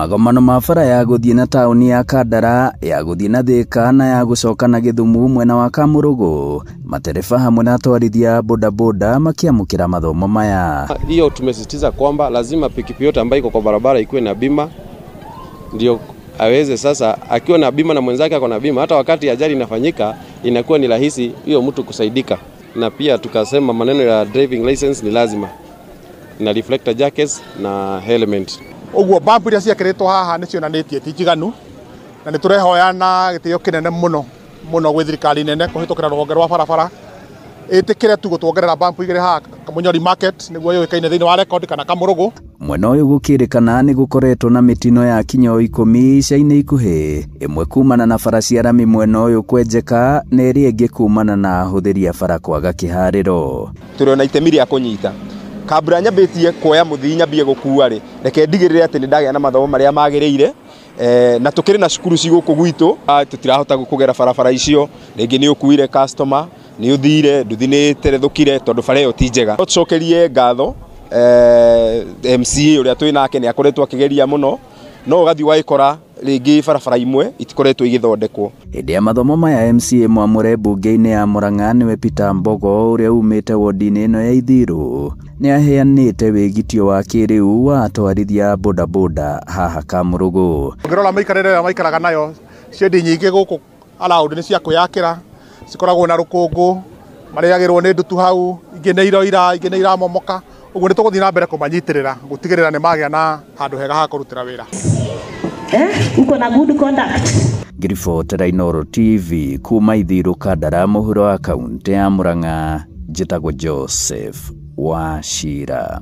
Magomano ma bara ya guthii na tauni ya Kandara, ya guthii na Thika na ya gucoka na Githumu mwena wa Kamurugu, matereba hamwe na atwarithia bodaboda makiamukira mathomo maya. Hiyo tumesisitiza kwamba lazima pikipiki yote ambayo iko kwa barabara ikuwe na bima, ndio aweze sasa akiwa na bima na mwenzake ako na bima, hata wakati ajali inafanyika inakuwa ni rahisi hiyo mtu kusaidika. Na pia tukasema maneno ya driving license ni lazima na reflector jackets na helmet. Uguo bump iria ciakiritwo haha ni cionanitie ti njiganu na ni turehoyana gitio kinene muno gwi thirikari nene kuhitukira ruhonge rwa barabara itikire tu gutwongerera bump igire haha Kamunyori market niguo yoikaine thiini wa record kana Kamurugu. Mwena uyu gukirikana ni gukoretwo na mitino ya kinyo 10 ica-ini ikuhi, imwe kumana na bara cia rami mwena uyu kwenjeka na iria ingi kumana na huthiri ya bara kwaga kihariro. Turiona itemi ria kunyita kabura nyambitie kuoya muthii nyambie gukua ri reke ndigirire ati nindagia na mathomo maria magiriire na tukiri na cukuru ciguku gwitu tutirahota kugera barabara icio ringi ni ukuire customer ni uthire nduthi ni terethukire tondu bara iyo ti njega. Tucokerie ngatho MCA uria twi nake ni akoretwo akigeria muno no ugathi waikora ringi barabara imwe itikoretwo igithondekwo. Hĩndĩ ya mathomo maya MCA mwamure bunge-ini ya Murang'a niwe Peter Mbogo uria umite wodi-ini ino ya Ithiru ni aheanite wigitio wa kiriu wa atwarithia bodaboda haha Kamurugu. Ngirora maikarire ya maikaraga nayo ciendi nyingi guku allowed ni cia kuyakira cikoragwo na rukungu mariagirwo ni ndutu hau ingi ni iroira ingi ni iramomoka uguo ni tuguthii na mbere kumanyitirira gutigirira ni magia na handu hega ha kurutira wira. Uko na good conduct. Ngiribotera Inooro TV kuma Ithiru Kandara muhuro wa kaunti ya Murang'a, njitagwo Joseph Wachira.